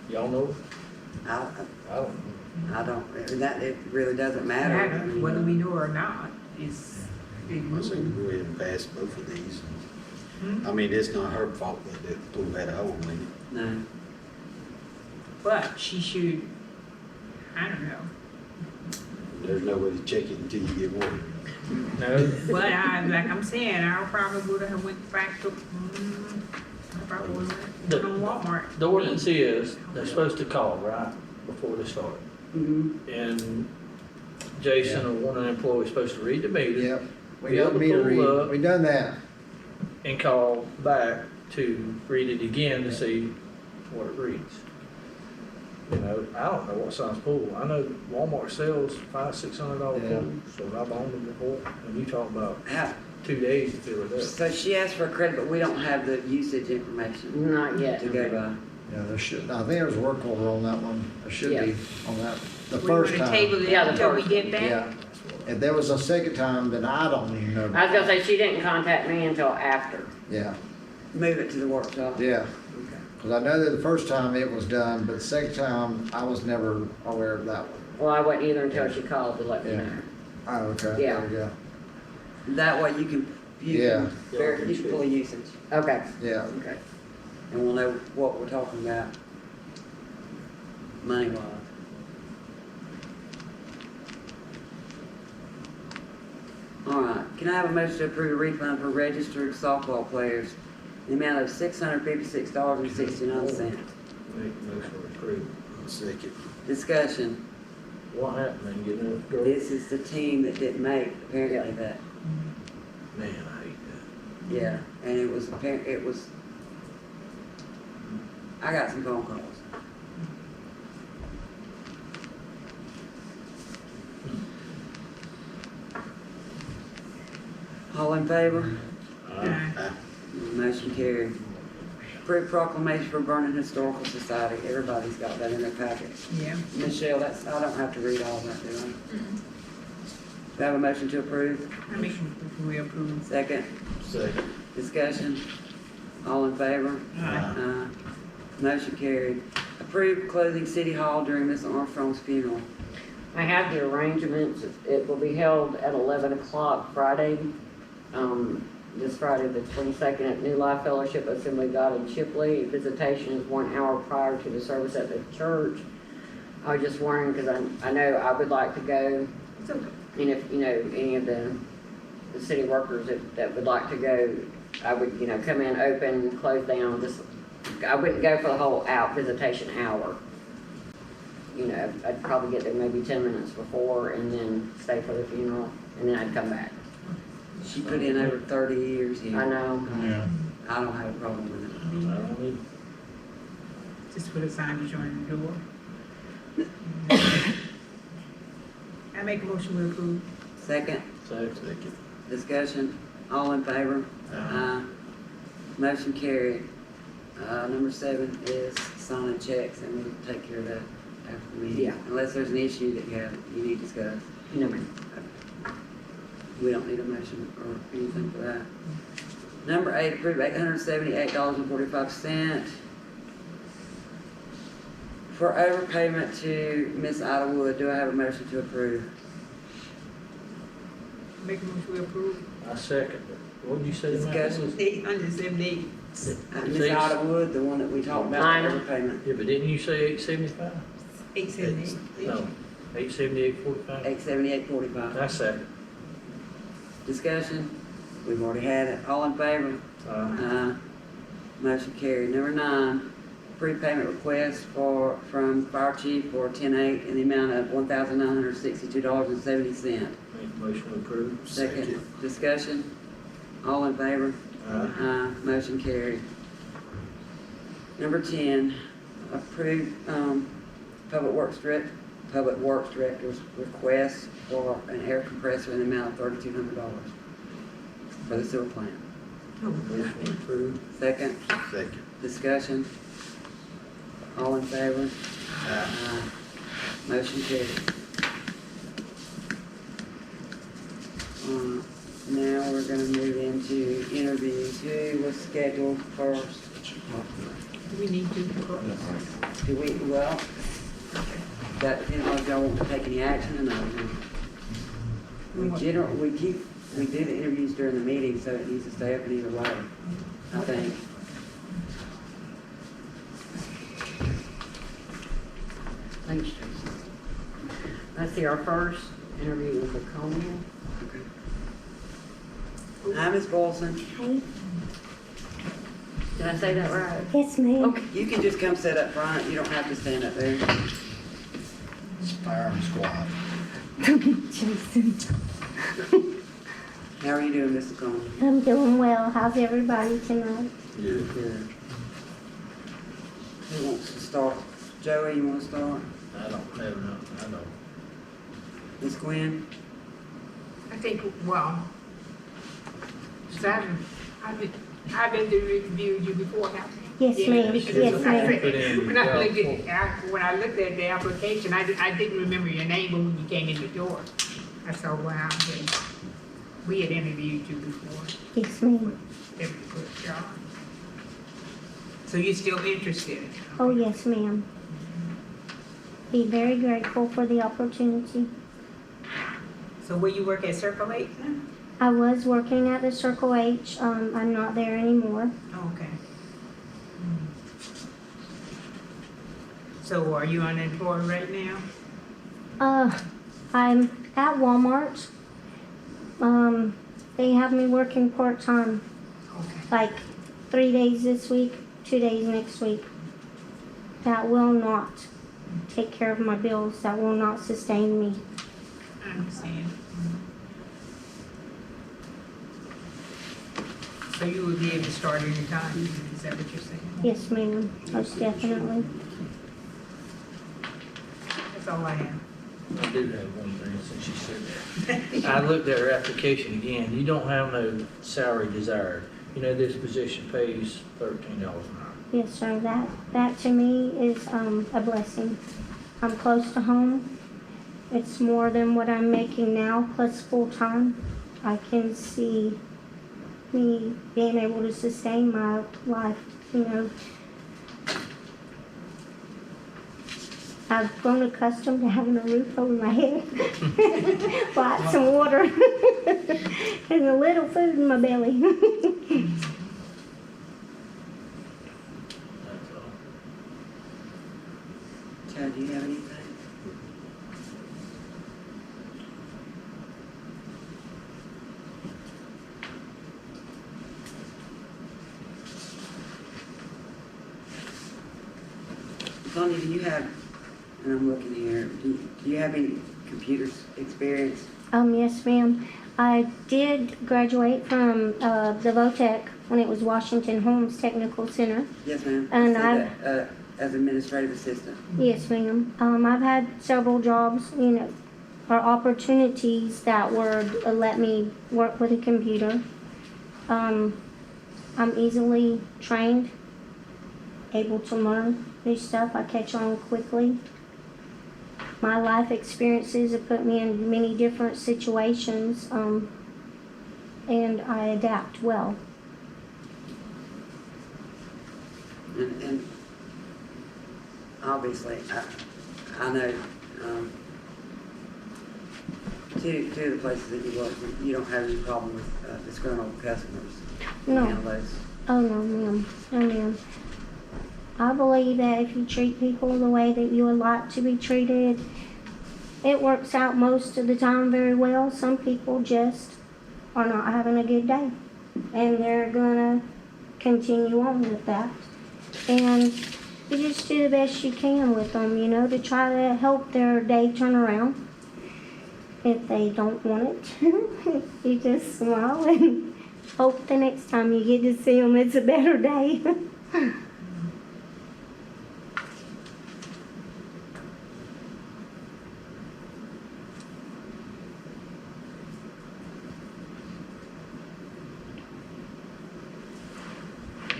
Y'all know? I I don't know. don't, it really doesn't matter. I mean, Whether we know or not, it's big I say we move. go ahead and pass both of these. Hmm? I mean, it's not her fault that the pool had a hole in it. No, But she should, I don't know. There's no way to check it until you get water. No, But like I'm saying, I probably would have went back to, I probably would have went on Walmart. the ordinance is, they're supposed to call, right, before they start. And Jason or one of the employees supposed to read the meter Yep. We Fill done the meter pool read. up. We done that. and call back to read it again to see what it reads. You know, I don't know what size pool. I know Walmart sells $500-600 Yeah. pools, so I've owned them before. And you talk about how, 2 days to fill it up. so she asked for a credit, but we don't have the usage information Not yet. to go by. Yeah, there should, I think there's a work order on that one. There should Yeah. be on that. The We first wanna time. table it Yeah, the until we first get that? Yeah. If there was a second time, then I don't even know. I was gonna say, she didn't contact me until after. Yeah, Move it to the workshop. yeah. Because I know that the first time it was done, but the second time, I was never aware of that one. Well, I wasn't either until she called to let me Yeah. know. Oh, okay, Yeah. there we go. That way you can, Yeah. you can pull usage, Okay, Yeah, okay. and we'll know what we're talking about money-wise. All right, can I have a motion to approve a refund for registered softball players in the amount of $656.69? Make a motion to approve. Second. Discussion. What happened? They getting enough girls? This is the team that didn't make, apparently that, Man, I hate that. yeah, and it was, I got some phone calls. All in favor? Motion carried. Approve proclamation for Vernon Historical Society. Everybody's got that in their packet. Yeah. Michelle, that's, I don't have to read all that, do I? Do I have a motion to approve? I make a motion we approve. Second, Second. discussion. All in favor? Aye. Motion carried. Approve closing City Hall during Miss Armstrong's funeral. I have the arrangements. It will be held at 11 o'clock Friday, this Friday, the 22nd, at New Life Fellowship Assembly of God in Chipley. Visitation is 1 hour prior to the service at the church. I was just wondering, because I know I would like to go, It's okay. and if, you know, any of the city workers that would like to go, I would, you know, come in, open, close down, just, I wouldn't go for the whole visitation hour. You know, I'd probably get there maybe 10 minutes before and then stay for the funeral, and then I'd come back. She put in over 30 years here. I know. yeah. I don't have a problem with it. I don't need. Just put a sign to join the door. I make a motion we approve. Second, Second. discussion. All in favor? Aye. Motion carried. Number 7 is signing checks, and we'll take care of that after the meeting. Yeah. Unless there's an issue that you need to discuss. No, ma'am. We don't need a motion or anything for that. Number 8, approve $878.45 for overpayment to Miss Ida Wood. Do I have a motion to approve? Make a motion we approve. I second. What did you say? the amount Discussion. was? 878. Miss Ida Wood, the one that we talked about, Ida. overpayment, Yeah, but didn't you say 875? 878. No, 878.45. $878.45. I second. Discussion, we've already had it. All in favor? Motion carried. Number 9, prepayment request from Fire Chief for 10/8 in the amount of $1,962.70. Make a motion to approve. Second, discussion, all in favor? Motion carried. Number 10, approve, Public Works Director's request for an air compressor in the amount of $3,200 for the sewer plant. Motion to approve. Second, Second. discussion, all in favor? Motion carried. Now we're gonna move into interviews. Who was scheduled first? Do we need to? Do we, well, that depends on if y'all want to take any action or not. We do the interviews during the meeting, so it needs to stay open either way, I think. Thanks, Jason. Let's see, our first interview was with Coleman. Hi, Ms. Bolson. Did I say that right? Yes, ma'am. Okay. You can just come sit up front. You don't have to stand up there. Fireman squad. Jason, How are you doing, Mr. Coleman? I'm doing well. How's everybody tonight? Good. Who wants to start? Joey, you want to start? I don't know, I know. Ms. Quinn? I think, well, so I've interviewed you before, haven't I? Yes, ma'am. because Yes, I ma'am. said- When I looked at the application, I didn't remember your name, but when you came in the door, I saw, wow, we had interviewed you before. Yes, ma'am. Every good job. So you're still interested? Oh, yes, ma'am. be very grateful for the opportunity. So where you work at Circle 8 now? I was working at the Circle H. I'm not there anymore. Oh, okay. So are you unemployed right now? I'm at Walmart. They have me working part-time, Okay. like 3 days this week, 2 days next week. That will not take care of my bills. That will not sustain me. I understand. So you would be able to start any time, is that what you're saying? Yes, ma'am, most definitely. That's all I have. I do have one thing since you said that. I looked at her application again. You don't have no salary desired. You know, this position pays $13 an hour. Yes, sir, that to me is a blessing. I'm close to home. It's more than what I'm making now, plus full-time. I can see me being able to sustain my life, you know. I've grown accustomed to having a roof over my head, lots of water, and a little food in my belly. That's all. Chad, do you have anything? Tony, do you have, and I'm looking here, do you have any computer experience? Yes, ma'am. I did graduate from the VOTEC when it was Washington Holmes Technical Center. Yes, ma'am. And Said that, as administrative assistant. Yes, ma'am. I've had several jobs, you know, or opportunities that were let me work with a computer. I'm easily trained, able to learn new stuff. I catch on quickly. My life experiences have put me in many different situations, and I adapt well. And obviously, I know, two of the places that you work, you don't have any problem with disgruntled customers. You No. handle those. Oh, no, ma'am. No, ma'am. I believe that if you treat people the way that you would like to be treated, it works out most of the time very well. Some people just are not having a good day, and they're gonna continue on with that. And you just do the best you can with them, you know, to try to help their day turn around. If they don't want it, you just smile and hope the next time you get to see them, it's a better day.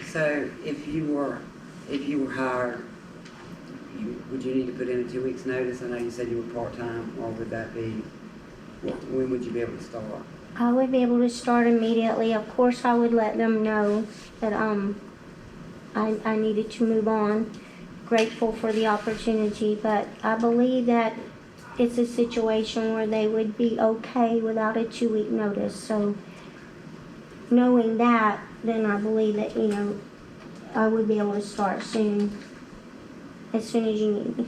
So if you were hired, would you need to put in a 2 weeks notice? I know you said you were part-time, or would that be, when would you be able to start? I would be able to start immediately. Of course, I would let them know that I needed to move on. Grateful for the opportunity, but I believe that it's a situation where they would be okay without a 2-week notice. So knowing that, then I believe that, you know, I would be able to start soon, as soon as you need me.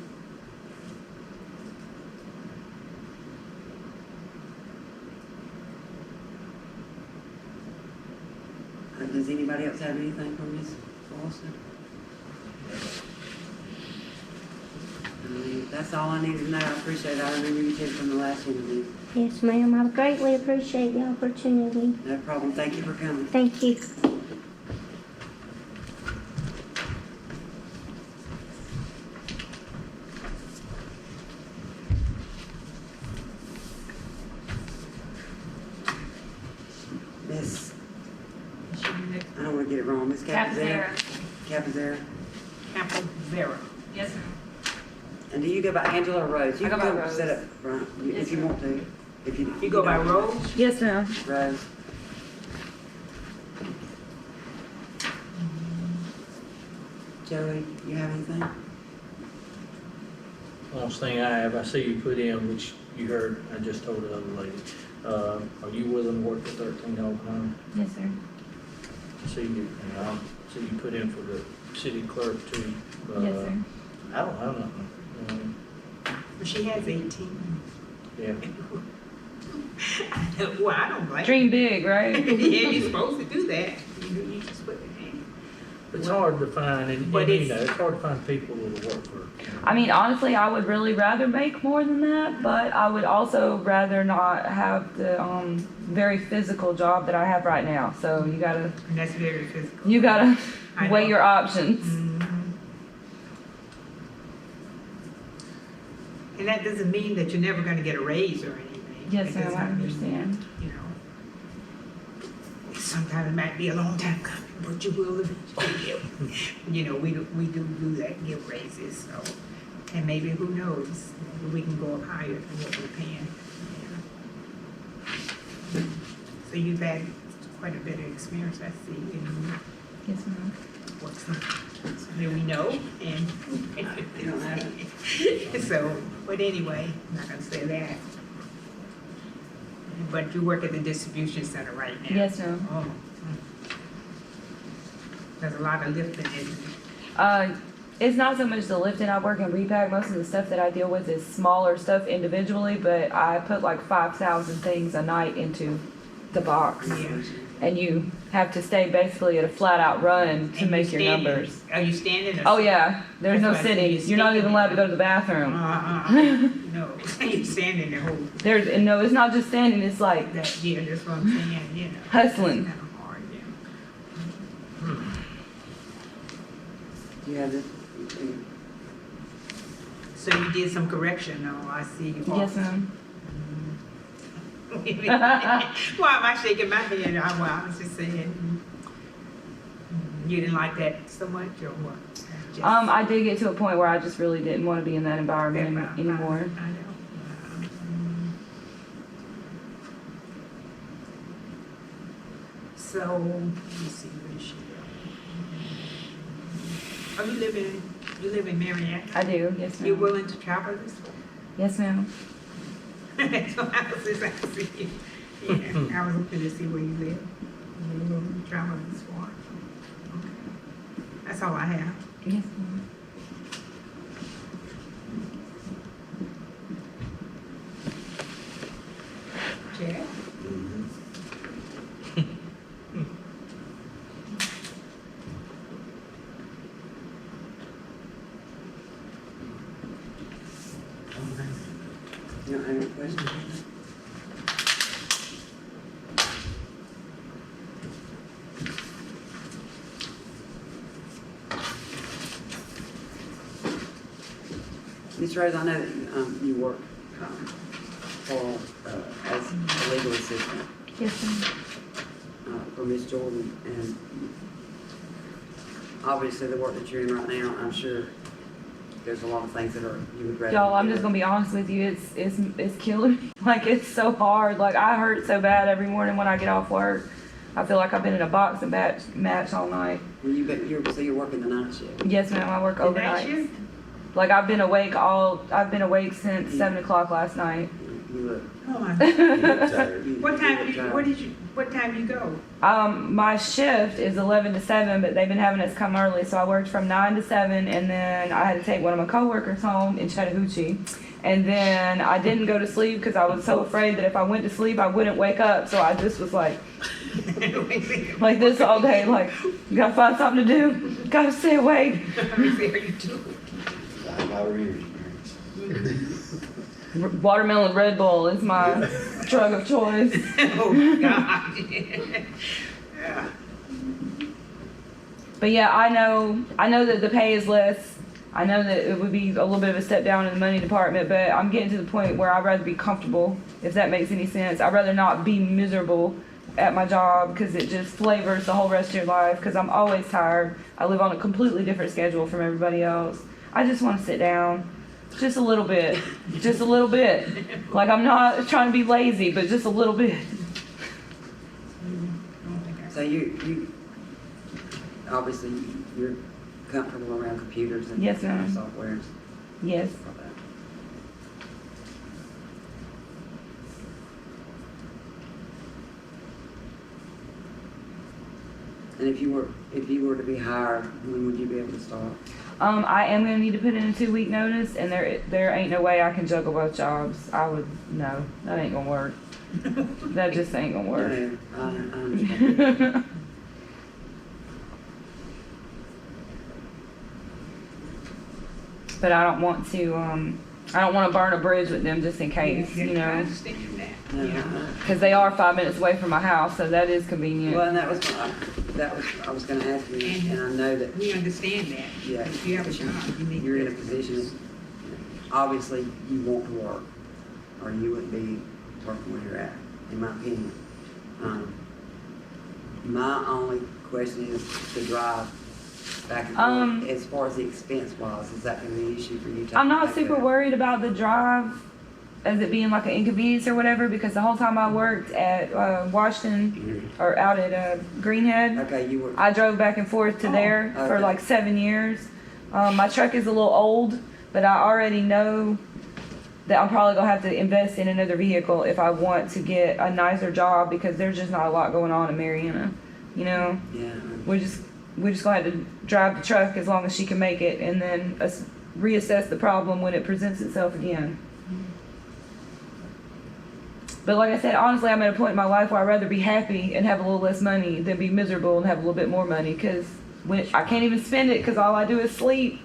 Does anybody else have anything for Ms. Austin? That's all I needed to know. I appreciate it. I remember you did from the last interview. Yes, ma'am. I greatly appreciate the opportunity. No problem. Thank you for coming. Thank you. Miss, I don't want to get it wrong. Miss Capizera. Capizera. Capizera. Yes, ma'am. And do you go by Angela or Rose? You I go can by come Rose. sit up front if you want to. If You go by don't. Rose? Yes, ma'am. Rose. Joey, you have anything? Last thing I have, I see you put in, which you heard, I just told the other lady, are you willing to work for $13 an hour? Yes, sir. See you, and I'll see you put in for the city clerk too. Yes, sir. I don't have nothing. But she has 18. Yeah. Well, I don't blame Dream big, right? Yeah, you're supposed to do that. You just put it in. It's hard to find, and But you know, it's hard to find people who will work for. I mean, honestly, I would really rather make more than that, but I would also rather not have the very physical job that I have right now. So And that's very physical. you gotta I weigh know. your options. And that doesn't mean that you're never gonna get a raise or anything. Yes, That does ma'am, I not mean, understand. You know, sometimes it might be a long time coming, but you will eventually get. You know, we do that, give raises, so, and maybe, who knows, maybe we can go up higher than what we're paying. Yeah. So you've had quite a bit of experience, I see, in Yes, ma'am. what's the, so that we know, and. You don't have it. So, but anyway, I'm not gonna say that. But you work at the distribution center right now? Yes, ma'am. Oh. There's a lot of lifting in It's not so much the lifting. I work in repack. Most of the stuff that I deal with is smaller stuff individually, but I put like 5,000 things a night into the box. Yeah. And you have to stay basically at a flat out run to And make your you standing? numbers. Are you standing or? Oh yeah, there's no That's why I said sitting. you're You're not even standing. allowed to go to the bathroom. No, you're standing the whole, There's and no, it's not just standing. It's like that, yeah, that's what I'm saying, you know. Hustling. It's kinda hard, yeah. You have this, So you did some correction, though, I see. yes, ma'am. Why am I shaking my head? Well, I was just saying, you didn't like that so much, or what? Just- I did get to a point where I just really didn't want to be in that environment anymore. I know. So, let me see, where is she? Oh, you live in Marietta? I do, yes, You ma'am. willing to travel this way? Yes, ma'am. So I was just asking you. Yeah, I was looking to see where you live. You willing to travel this far? Okay. That's all I have. Yes, ma'am. Chad? you don't have any questions? Ms. Rose, I know that you work as a legal assistant Yes, ma'am. for Ms. Jordan, and obviously the work that you're in right now, I'm sure there's a lot of things that you would rather. Y'all, I'm do. just gonna be honest with you. It's killing me. Like it's so hard. Like I hurt so bad every morning when I get off work. I feel like I've been in a boxing match all night. And so you're working the night shift? Yes, ma'am. I work The night overnight. shift? Like I've been awake since 7 o'clock last night. You look. Oh my. you- What you time look do you, tired. what time you go? My shift is 11 to 7, but they've been having us come early, so I worked from 9 to 7, and then I had to take one of my coworkers home in Chattahoochee. And then I didn't go to sleep because I was so afraid that if I went to sleep, I wouldn't wake up. So I just was like this all day. Like, you gotta find something to do. Gotta stay awake. Watermelon Red Bull is my drug of choice. Oh, God. Yeah. But yeah, I know that the pay is less. I know that it would be a little bit of a step down in the money department, but I'm getting to the point where I'd rather be comfortable, if that makes any sense. I'd rather not be miserable at my job because it just flavors the whole rest of your life because I'm always tired. I live on a completely different schedule from everybody else. I just want to sit down. Just a little bit. Just a little bit. Like I'm not trying to be lazy, but just a little bit. So you obviously you're comfortable around computers and Yes, ma'am. softwares. Yes. Stuff like that. And if you were to be hired, when would you be able to start? I am gonna need to put in a 2-week notice, and there ain't no way I can juggle both jobs. No, that ain't gonna work. That just ain't gonna work. Yeah, I understand. But I don't want to burn a bridge with them just in case, Yeah, you I know, understand that. Yeah. because they are 5 minutes away from my house, so that is convenient. Well, and I was gonna ask you, and I know that We understand that. Yeah. If you have a job, you need you're in a to. position that, obviously, you want to work, or you wouldn't be working where you're at, in my opinion. My only question is the drive back and forth, as far as the expense was, is that gonna be an issue for you? I'm not taking super that? worried about the drive as it being like an inconvenience or whatever, because the whole time I worked at Washington or out at Greenhead, Okay, you were, I drove back and forth to there for okay. like 7 years. My truck is a little old, but I already know that I'm probably gonna have to invest in another vehicle if I want to get a nicer job, because there's just not a lot going on in Marietta. You know, yeah, we're just gonna have to drive the truck as long as she can make it, and then reassess the problem when it presents itself again. But like I said, honestly, I'm at a point in my life where I'd rather be happy and have a little less money than be miserable and have a little bit more money, because when I can't even spend it because all I do is sleep.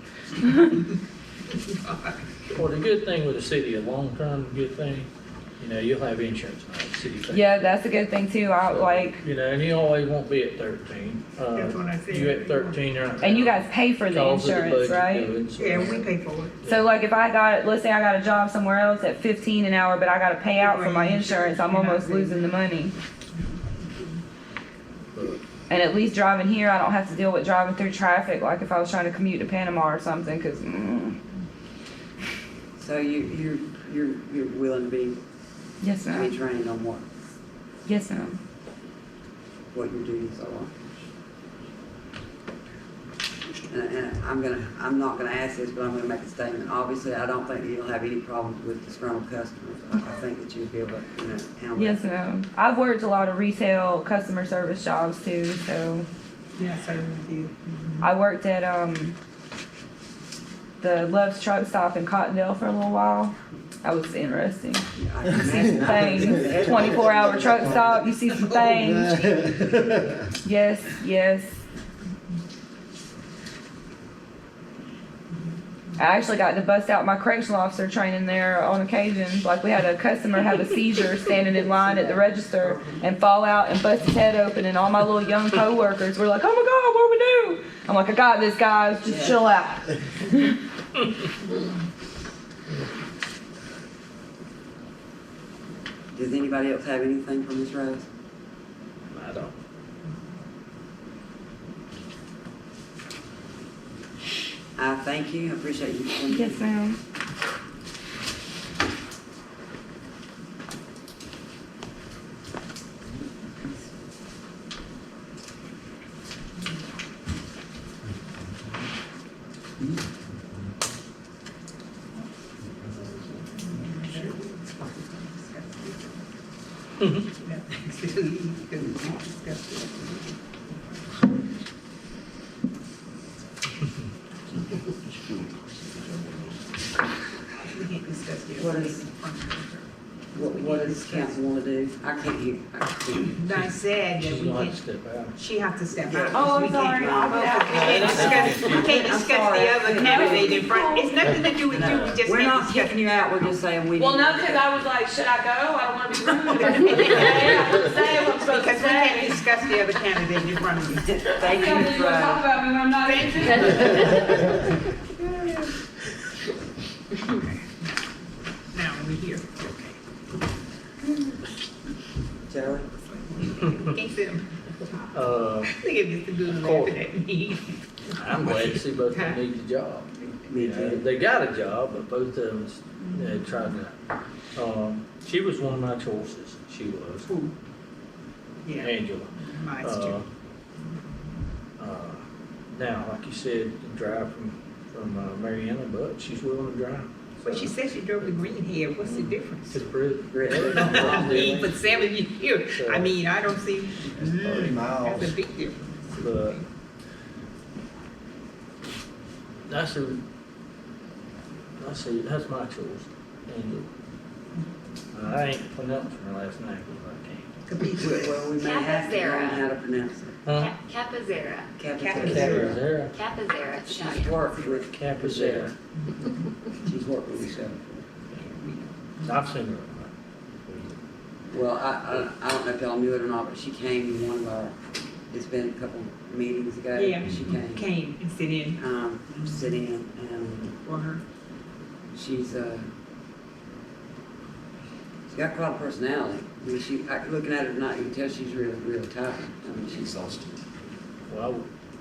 Well, the good thing with the city, a long-term good thing, you know, you'll have insurance on it, city thing. Yeah, that's a good thing too. I like, You know, and you always won't be at 13. That's what I said. You at 13 right now. and you guys pay for the Because of insurance, budget right? doing, so- Yeah, we pay for it. So like if let's say I got a job somewhere else at 15 an hour, but I got to pay out for my insurance, I'm almost losing the money. And at least driving here, I don't have to deal with driving through traffic like if I was trying to commute to Panama or something, because so you're willing to be yes ma'am, trained on yes ma'am. what your duties are. And I'm not gonna ask this, but I'm gonna make a statement. Obviously, I don't think that you'll have any problems with disgruntled customers. I think that you'll be able to, handle that. Yes ma'am. I've worked a lot of retail customer service jobs too, so Yeah, so we do. I worked at the Love's Truck Stop in Cottondale for a little while. That was interesting. I can imagine. Things, 24-hour truck stop, you see some things. Yes, yes. I actually got to bust out my correctional officer training there on occasion. Like we had a customer have a seizure standing in line at the register and fall out and bust his head open, and all my little young coworkers were like, "Oh my God, what do we do?" I'm like, "I got this, guys. Just chill out." Does anybody else have anything from Ms. Rose? I don't. I thank you. I appreciate you coming. Yes, ma'am. What does council want to do? I can't hear. I said that She's we gonna can't, have to step out. she have to step out. Oh, I'm We can't- sorry. I'll get out. We can't discuss the other candidate in front. It's nothing to do with you, we just We're can't not discuss. kicking you out. We're just saying we. Well, need no, to- because I was like, should I go? I don't want to be rude. I have to say what I'm supposed to Because we can't say. discuss the other candidate in front of you. Thank you, Something Ms. you want to talk Rose. about me when I'm not in. Now, we're here. Charlie? Can't sit him. Uh, Look at Mr. Good laughing at me. I'm glad to see both of them need the job. Me You know, too. they got a job, but both of them, tried to. She was one of my choices. She was. Who? Yeah, Angela. mine's Uh, too. Now, like you said, drive from Marietta, but she's willing to drive. But she said she drove to Greenhead. What's the difference? It's pretty. I mean, for 7 years. I mean, I don't see, 30 miles. that's a big difference. but that's that's my choice. And I ain't pronouncing her last name because I can't. Well, we may have to learn how to pronounce it. Huh? Capizera. Capizera. Capizera. Capizera. She's worked with, Capizera. she's worked with Michelle. I've seen her. Well, I don't know if y'all knew it or not, but she came in one of our, it's been a couple meetings ago. Yeah, She came and sit in sit in, and for her. she's got quite a personality. I mean, looking at her tonight, you can tell she's really, really tired. I mean, she's exhausted. Well,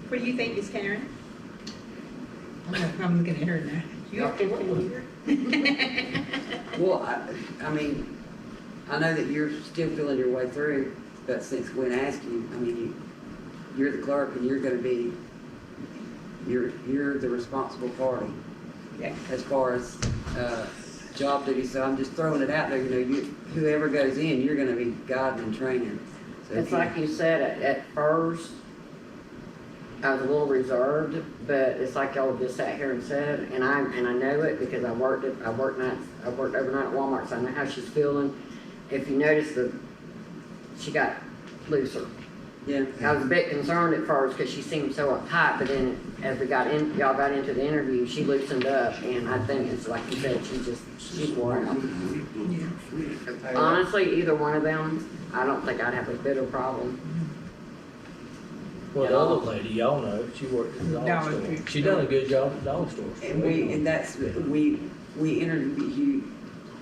What do you think, Miss Karen? I'm looking at her now. You okay here? Well, I mean, I know that you're still feeling your way through, but since Gwen asked you, I mean, you're the clerk and you're gonna be, you're the responsible party Yeah. as far as, job duties, so I'm just throwing it out there, whoever goes in, you're gonna be guiding and training. So It's like you said, at first, I was a little reserved, but it's like y'all just sat here and said, and I know it because I worked overnight at Walmart, so I know how she's feeling. If you notice she got looser. Yeah, I was a bit concerned at first because she seemed so uptight, but then as y'all got into the interview, she loosened up, and I think it's like you said, she's worn out. Honestly, either one of them, I don't think I'd have a bit of problem. well, the other lady, y'all know, she worked at the Dollar dollar store. store. She done a good job at the dollar store. and we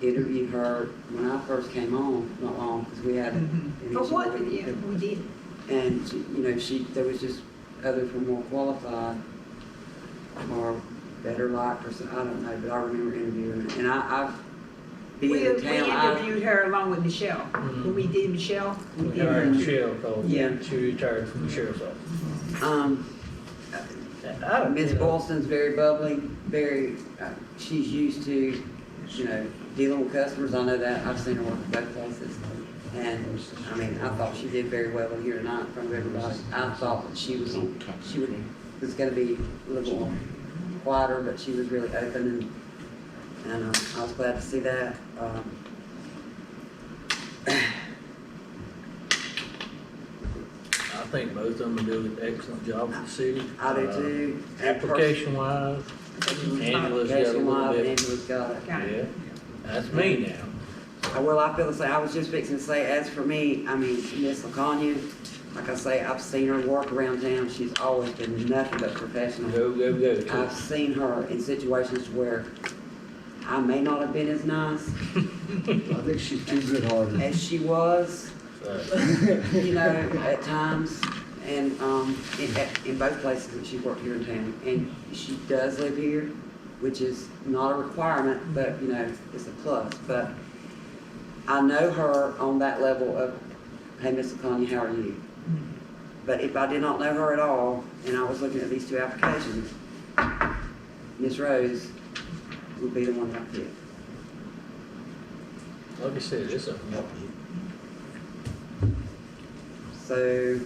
interviewed her when I first came on, not long, because we had. For what? Yeah, we did. And, there was just others were more qualified or better liked or something, I don't know, but I remember interviewing her. And I've been We in town. interviewed her along with Michelle. When we did Michelle, we We did hired her. Michelle because Yeah. she retired from the sheriff's office. I don't, Ms. Boylston's very bubbly, very, she's used to, dealing with customers. I know that. I've seen her work at both places. And, I mean, I thought she did very well here tonight in front of everybody. I thought that she was gonna be a little more quieter, but she was really open, and I was glad to see that. I think both of them do an excellent job for the city. I do too. Application wise, Angela's got a Application little wise, bit. Angela's got it. Got it. Yeah, that's me now. Well, I feel the same. I was just fixing to say, as for me, I mean, Miss LaConya, like I say, I've seen her work around town. She's always been nothing but professional. Go, go, go. I've seen her in situations where I may not have been as nice I think she's too good-hearted. as she was, at times. And, in both places that she's worked here in town. And she does live here, which is not a requirement, but, it's a plus. But I know her on that level of, hey, Miss LaConya, how are you? But if I did not know her at all, and I was looking at these two applications, Miss Rose would be the one that I picked. Like I said, it's a, So,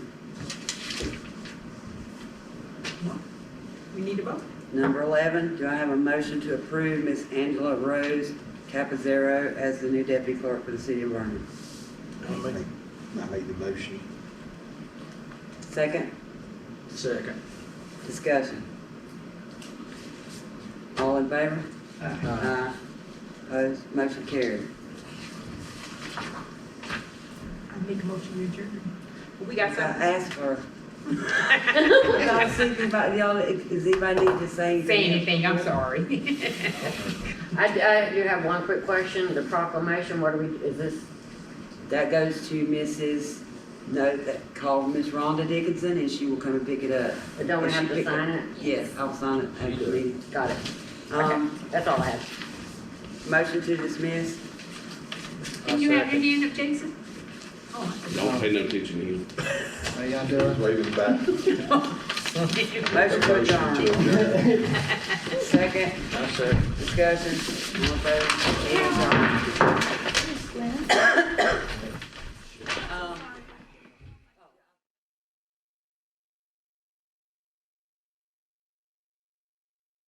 We need a vote. number 11, do I have a motion to approve Miss Angela Rose Capizero as the new deputy clerk for the city of Vernon? I made the motion. Second, second. discussion. All in favor? Aye. Opposed? Motion carried. I make a motion to adjourn. Well, we got I something. asked for. Y'all see if anybody, does anybody need to say anything? Say anything, I'm sorry. I do have one quick question, the proclamation, is this, That goes to Mrs. that called Miss Rhonda Dickinson, and she will come and pick it up. don't we And she have to picked sign it- it? Yes, I'll sign it after the meeting. Got it. That's all I have. Motion to dismiss. Can you have your hand up, Jason? Oh, Don't pay no attention to him. How y'all doing? Waving back. Motion to adjourn. Second, I second. discussion, all in favor? Meeting adjourned. Yes, Glenn.